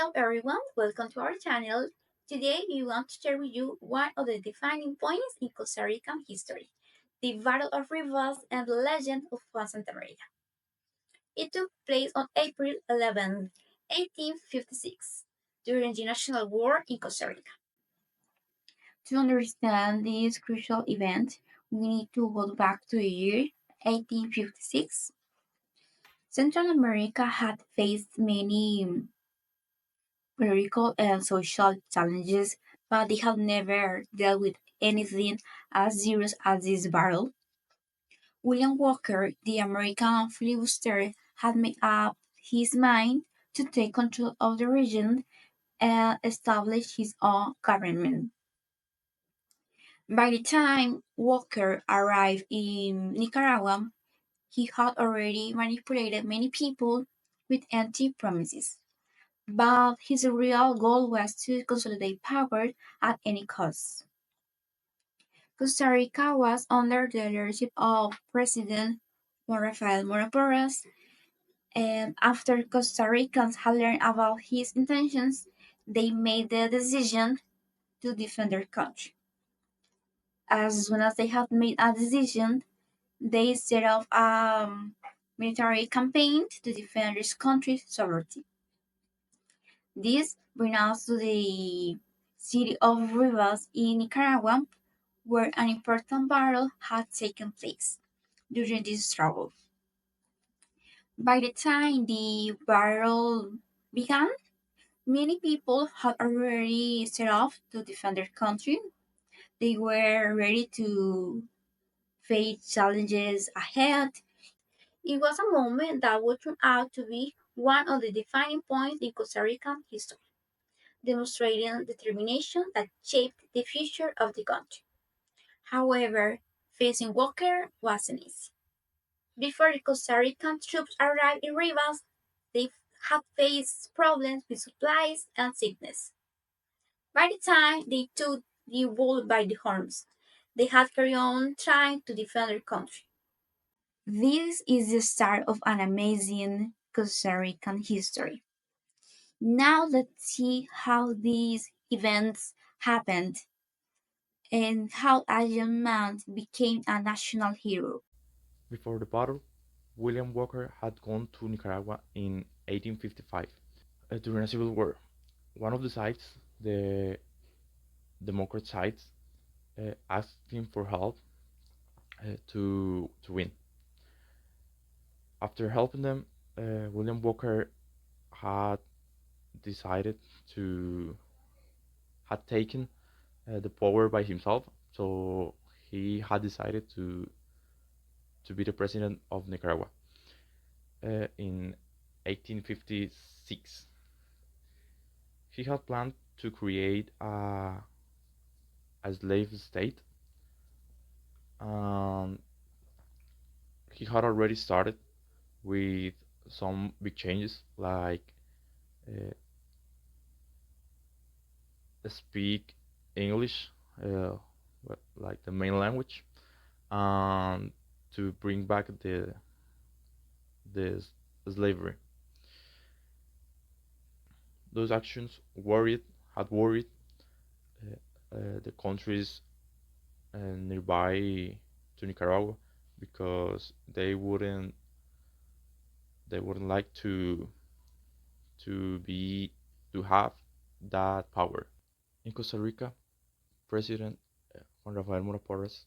Hello everyone, welcome to our channel. Today we want to share with you one of the defining points in Costa Rican history, the Battle of Rivas and the legend of Juan Santa Maria. It took place on April 11, 1856, during the National War in Costa Rica. To understand this crucial event, we need to go back to the year 1856. Central America had faced many political and social challenges, but they have never dealt with anything as serious as this battle. William Walker, the American filibuster, had made up his mind to take control of the region and establish his own government. By the time Walker arrived in Nicaragua, he had already manipulated many people with empty promises. But his real goal was to consolidate power at any cost. Costa Rica was under the leadership of President Juan Rafael Mora Porras, and after Costa Ricans had learned about his intentions, they made the decision to defend their country. As soon as they had made a decision, they set off a military campaign to defend this country's sovereignty. This brings us to the city of Rivas in Nicaragua, where an important battle had taken place during this struggle. By the time the battle began, many people had already set off to defend their country. They were ready to face challenges ahead. It was a moment that would turn out to be one of the defining points in Costa Rican history, demonstrating determination that shaped the future of the country. However, facing Walker wasn't easy. Before the Costa Rican troops arrived in Rivas, they had faced problems with supplies and sickness. By the time they took the bull by the horns, they had carried on trying to defend their country. This is the start of an amazing Costa Rican history. Now let's see how these events happened and how a young man became a national hero. Before the battle, William Walker had gone to Nicaragua in 1855 during a civil war. One of the sides, the Democrat sides, asked him for help to win. After helping them, William Walker had decided to had taken the power by himself. So he had decided to be the president of Nicaragua in 1856. He had planned to create a slave state. Um, he had already started with some big changes, like uh, speak English, uh, like the main language, and to bring back the slavery. Those actions had worried the countries nearby to Nicaragua because they wouldn't like to be to have that power. In Costa Rica, President Juan Rafael Mora Porras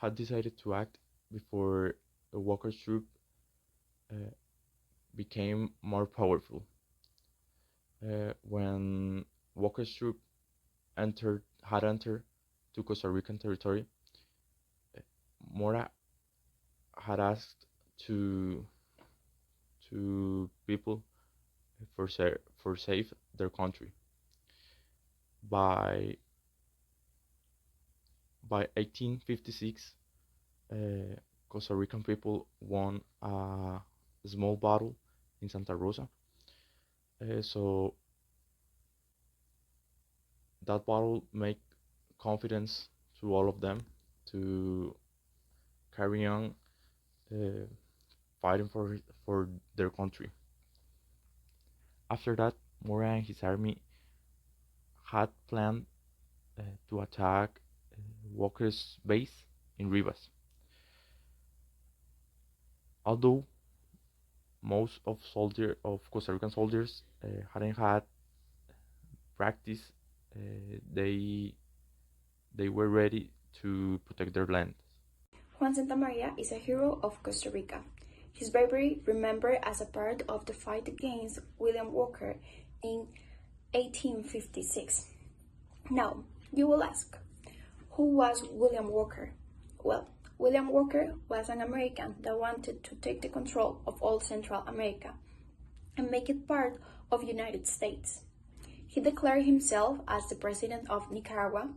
had decided to act before the Walker troop uh, became more powerful. When Walker's troop had entered to Costa Rican territory, Mora had asked to people for save their country. By 1856, uh, Costa Rican people won a small battle in Santa Rosa. So that battle made confidence to all of them to carry on uh, fighting for their country. After that, Mora and his army had planned to attack Walker's base in Rivas. Although most of Costa Rican soldiers hadn't had practice, they were ready to protect their land. Juan Santamaria is a hero of Costa Rica. His bravery remembered as a part of the fight against William Walker in 1856. Now, you will ask, who was William Walker? Well, William Walker was an American that wanted to take the control of all Central America and make it part of United States. He declared himself as the president of Nicaragua,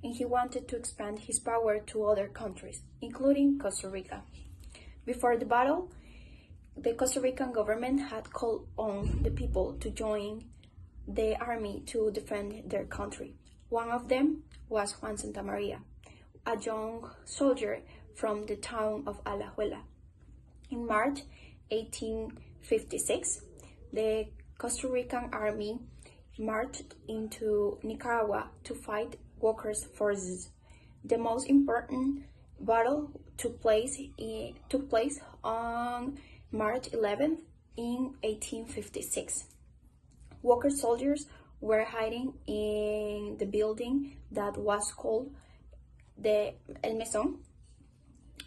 and he wanted to expand his power to other countries, including Costa Rica. Before the battle, the Costa Rican government had called on the people to join the army to defend their country. One of them was Juan Santamaria, a young soldier from the town of Alajuela. In March 1856, the Costa Rican army marched into Nicaragua to fight Walker's forces. The most important battle took place on March 11th in 1856. Walker's soldiers were hiding in the building that was called the El Mesón,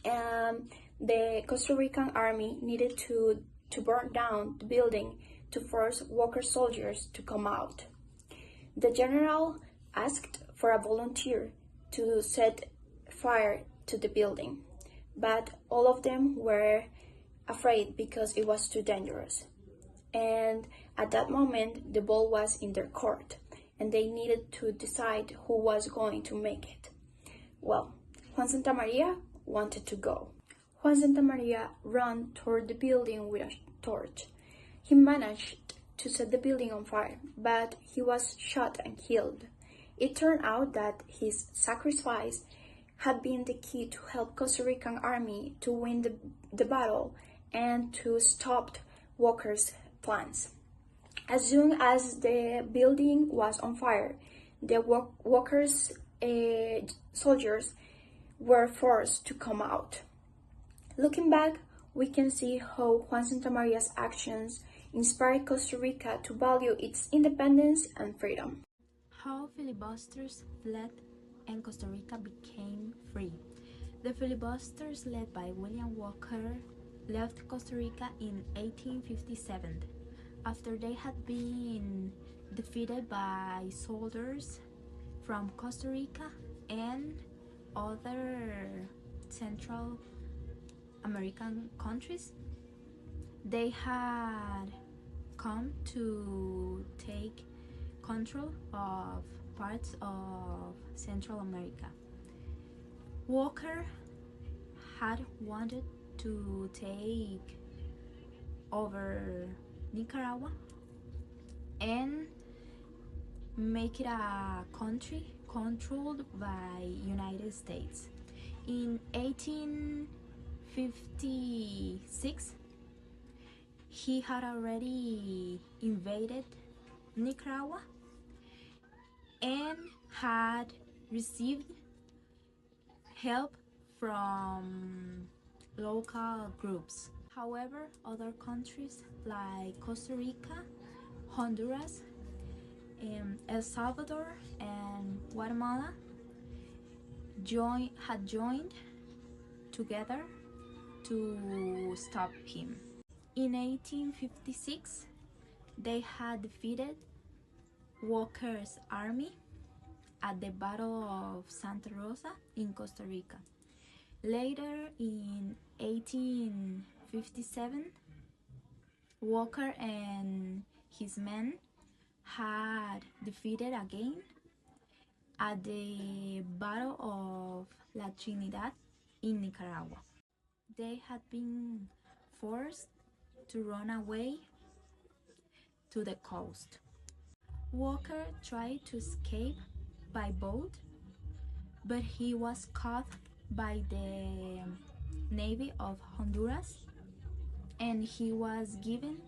and the Costa Rican army needed to burn down the building to force Walker's soldiers to come out. The general asked for a volunteer to set fire to the building, but all of them were afraid because it was too dangerous. And at that moment, the ball was in their court, and they needed to decide who was going to make it. Well, Juan Santamaria wanted to go. Juan Santamaria ran toward the building with a torch. He managed to set the building on fire, but he was shot and killed. It turned out that his sacrifice had been the key to help Costa Rican army to win the battle and to stop Walker's plans. As soon as the building was on fire, the Walker's soldiers were forced to come out. Looking back, we can see how Juan Santamaria's actions inspired Costa Rica to value its independence and freedom. How filibusters fled and Costa Rica became free. The filibusters led by William Walker left Costa Rica in 1857 after they had been defeated by soldiers from Costa Rica and other Central American countries. They had come to take control of parts of Central America. Walker had wanted to take over Nicaragua and make it a country controlled by United States. In 1856, he had already invaded Nicaragua and had received help from local groups. However, other countries like Costa Rica, Honduras, El Salvador, and Guatemala had joined together to stop him. In 1856, they had defeated Walker's army at the Battle of Santa Rosa in Costa Rica. Later, in 1857, Walker and his men had defeated again at the Battle of La Trinidad in Nicaragua. They had been forced to run away to the coast. Walker tried to escape by boat, but he was caught by the Navy of Honduras and he was given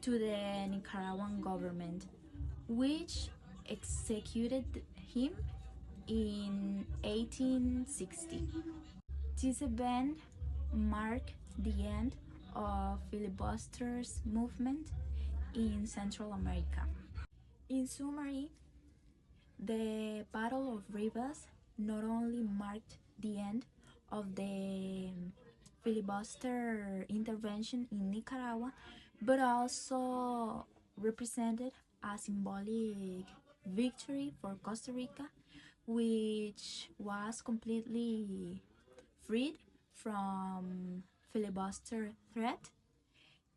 to the Nicaraguan government, which executed him in 1860. This event marked the end of filibuster's movement in Central America. In summary, the Battle of Rivas not only marked the end of the filibuster intervention in Nicaragua, but also represented a symbolic victory for Costa Rica, which was completely freed from filibuster threat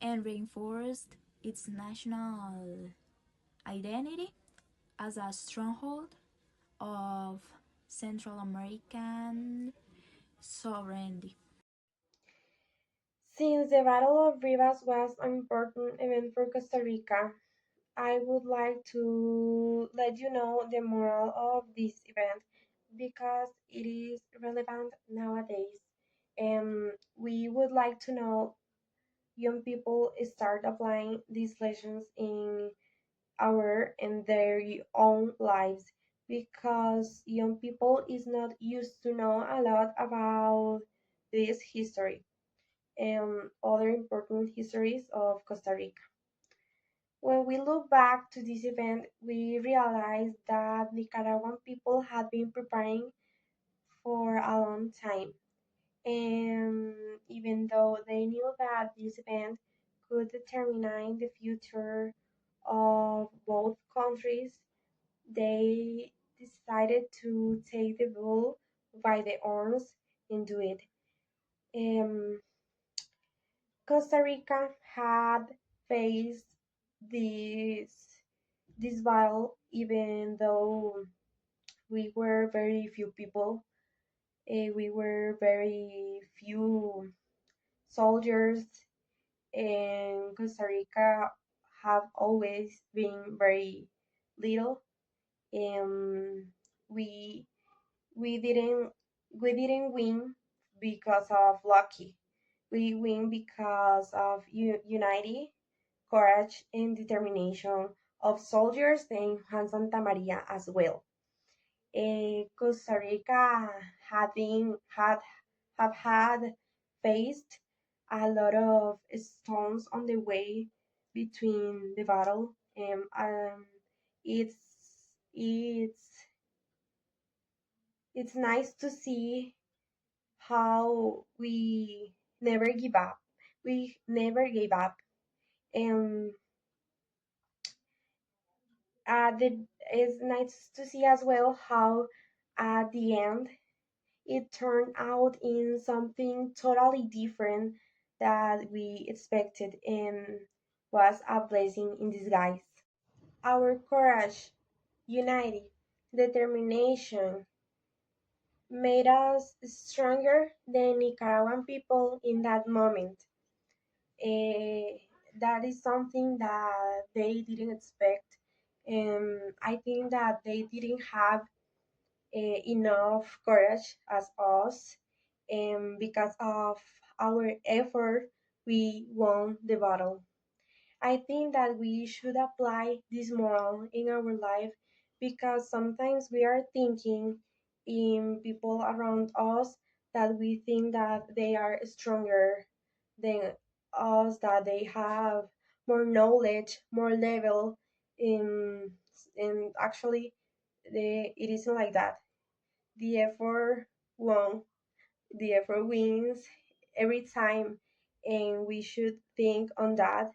and reinforced its national identity as a stronghold of Central American sovereignty. Since the Battle of Rivas was an important event for Costa Rica, I would like to let you know the moral of this event because it is relevant nowadays. We would like to know young people start applying these lessons in our and their own lives because young people is not used to know a lot about this history and other important histories of Costa Rica. When we look back to this event, we realize that Nicaraguan people had been preparing for a long time. And even though they knew that this event could determine the future of both countries, they decided to take the bull by the horns and do it. Um, Costa Rica had faced this this battle even though we were very few people. We were very few soldiers, and Costa Rica have always been very little. And we we didn't we didn't win because of lucky. We win because of unity, courage, and determination of soldiers and Juan Santa Maria as well. Costa Rica had been had have had faced a lot of storms on the way between the battle. It's it's it's nice to see how we never give up. We never gave up, and it's nice to see as well how at the end it turned out in something totally different that we expected and was a blessing in disguise. Our courage, unity, determination made us stronger than Nicaraguan people in that moment. Eh, that is something that they didn't expect. I think that they didn't have enough courage as us, and because of our effort, we won the battle. I think that we should apply this moral in our life because sometimes we are thinking in people around us that we think that they are stronger than us, that they have more knowledge, more level in and actually it isn't like that. The effort won, the effort wins every time, and we should think on that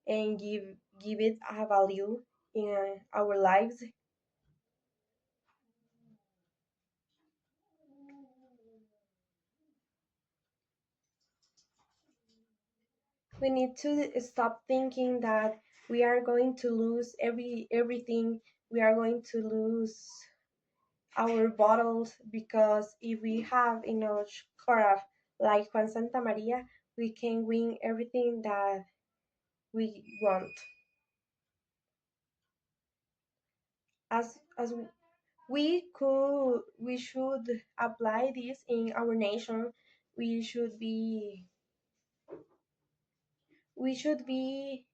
and give it a value in our lives. We need to stop thinking that we are going to lose everything. We are going to lose our bottles because if we have enough courage like Juan Santa Maria, we can win everything that we want. As we should apply this in our nation. We should be we should be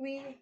we